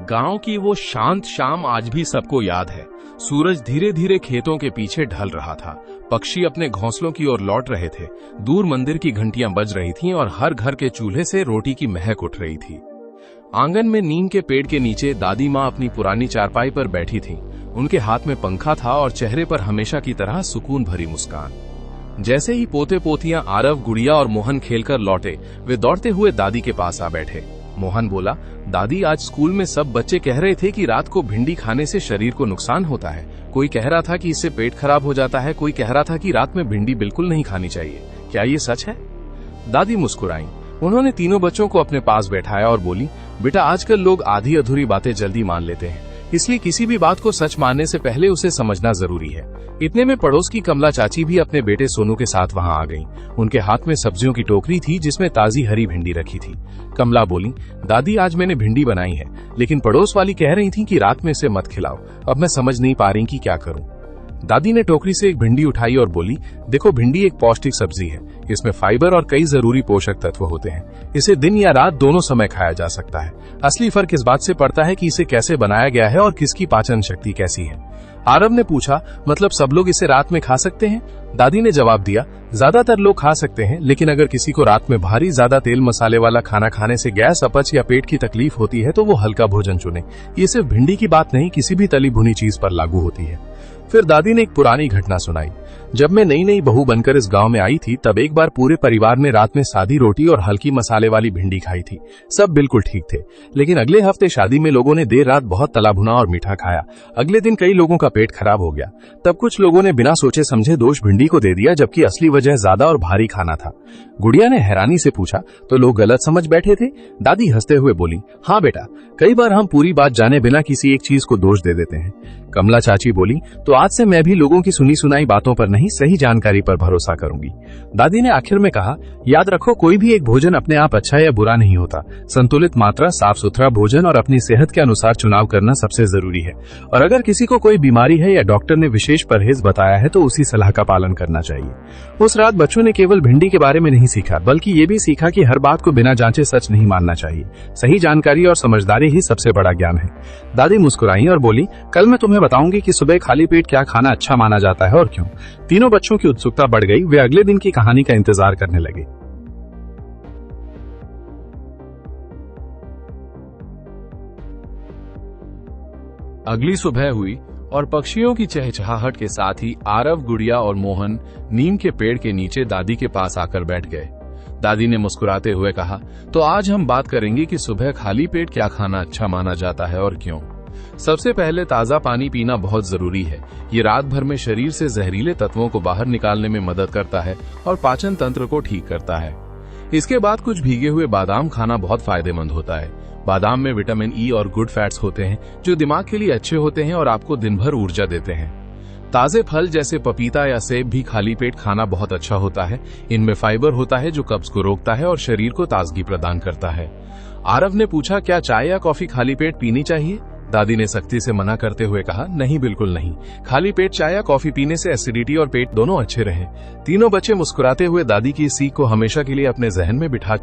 गांव की वो शांत शाम आज भी सबको याद है। सूरज धीरे धीरे खेतों के पीछे ढल रहा था। पक्षी अपने घोंसलों की ओर लौट रहे थे। दूर मंदिर की घंटियां बज रही थीं और हर घर के चूल्हे से रोटी की महक उठ रही थी। आंगन में नीम के पेड़ के नीचे दादी माँ अपनी पुरानी चारपाई पर बैठी थीं। उनके हाथ में पंखा था और चेहरे पर हमेशा की तरह सुकून भरी मुस्कान। जैसे ही पोते पोतियां आरव, गुड़िया और मोहन खेलकर लौटे, वे दौड़ते हुए दादी के पास आ बैठे। मोहन बोला, दादी, आज स्कूल में सब बच्चे कह रहे थे कि रात को भिंडी खाने से शरीर को नुकसान होता है। कोई कह रहा था कि इससे पेट खराब हो जाता है, कोई कह रहा था कि रात में भिंडी बिल्कुल नहीं खानी चाहिए। क्या ये सच है? दादी मुस्कुराईं। उन्होंने तीनों बच्चों को अपने पास बैठाया और बोली, बेटा, आजकल लोग आधी अधूरी बातें जल्दी मान लेते हैं, इसलिए किसी भी बात को सच मानने से पहले उसे समझना जरूरी है। इतने में पड़ोस की कमला चाची भी अपने बेटे सोनू के साथ वहां आ गईं। उनके हाथ में सब्जियों की टोकरी थी जिसमें ताजी हरी भिंडी रखी थी। कमला बोली, दादी, आज मैंने भिंडी बनाई है, लेकिन पड़ोस वाली कह रही थी कि रात में इसे मत खिलाओ। अब मैं समझ नहीं पा रही कि क्या करूं। दादी ने टोकरी से एक भिंडी उठाई और बोली, देखो, भिंडी एक पौष्टिक सब्जी है। इसमें फाइबर और कई जरूरी पोषक तत्व होते हैं। इसे दिन या रात दोनों समय खाया जा सकता है। असली फर्क इस बात से पड़ता है कि इसे कैसे बनाया गया है और किसकी पाचन शक्ति कैसी है। आरव ने पूछा, मतलब सब लोग इसे रात में खा सकते हैं? दादी ने जवाब दिया, ज्यादातर लोग खा सकते हैं, लेकिन अगर किसी को रात में भारी ज्यादा तेल मसाले वाला खाना खाने से गैस, अपच या पेट की तकलीफ होती है तो वो हल्का भोजन चुने। ये सिर्फ भिंडी की बात नहीं, किसी भी तली भुनी चीज पर लागू होती है। फिर दादी ने एक पुरानी घटना सुनाई। जब मैं नई नई बहू बनकर इस गांव में आई थी, तब एक बार पूरे परिवार ने रात में सादी रोटी और हल्की मसाले वाली भिंडी खाई थी। सब बिल्कुल ठीक थे, लेकिन अगले हफ्ते शादी में लोगों ने देर रात बहुत तला भुना और मीठा खाया। अगले दिन कई लोगों का पेट खराब हो गया। तब कुछ लोगों ने बिना सोचे समझे दोष भिंडी को दे दिया, जबकि असली वजह ज्यादा और भारी खाना था। गुड़िया ने हैरानी से पूछा, तो लोग गलत समझ बैठे थे? दादी हंसते हुए बोली, हाँ बेटा, कई बार हम पूरी बात जाने बिना किसी एक चीज को दोष दे देते हैं। कमला चाची बोली, तो आज से मैं भी लोगों की सुनी सुनाई बातों पर नहीं, सही जानकारी पर भरोसा करूंगी। दादी ने आखिर में कहा, याद रखो, कोई भी एक भोजन अपने आप अच्छा या बुरा नहीं होता। संतुलित मात्रा, साफ सुथरा भोजन और अपनी सेहत के अनुसार चुनाव करना सबसे जरूरी है। और अगर किसी को कोई बीमारी है या डॉक्टर ने विशेष परहेज बताया है तो उसी सलाह का पालन करना चाहिए। उस रात बच्चों ने केवल भिंडी के बारे में नहीं सीखा, बल्कि ये भी सीखा कि हर बात को बिना जांचे सच नहीं मानना चाहिए। सही जानकारी और समझदारी ही सबसे बड़ा ज्ञान है। दादी मुस्कुराई और बोली, कल मैं तुम्हें बताऊंगी कि सुबह खाली पेट क्या खाना अच्छा माना जाता है और क्यों। तीनों बच्चों की उत्सुकता बढ़ गई। वे अगले दिन की कहानी का इंतजार करने लगे। अगली सुबह हुई और पक्षियों की चहचहाहट के साथ ही आरव, गुड़िया और मोहन नीम के पेड़ के नीचे दादी के पास आकर बैठ गए। दादी ने मुस्कुराते हुए कहा, तो आज हम बात करेंगे कि सुबह खाली पेट क्या खाना अच्छा माना जाता है और क्यों। सबसे पहले ताजा पानी पीना बहुत जरूरी है। ये रात भर में शरीर से जहरीले तत्वों को बाहर निकालने में मदद करता है और पाचन तंत्र को ठीक करता है। इसके बाद कुछ भीगे हुए बादाम खाना बहुत फायदेमंद होता है। बादाम में विटामिन ई और गुड फैट्स होते हैं जो दिमाग के लिए अच्छे होते हैं और आपको दिन भर ऊर्जा देते हैं। ताजे फल जैसे पपीता या सेब भी खाली पेट खाना बहुत अच्छा होता है। इनमें फाइबर होता है जो कब्ज को रोकता है और शरीर को ताजगी प्रदान करता है। आरव ने पूछा, क्या चाय या कॉफी खाली पेट पीनी चाहिए? दादी ने सख्ती से मना करते हुए कहा, नहीं, बिल्कुल नहीं। खाली पेट चाय या कॉफी पीने से एसिडिटी और पेट दोनों अच्छे रहे। तीनों बच्चे मुस्कुराते हुए दादी की इस सीख को हमेशा के लिए अपने जहन में बिठा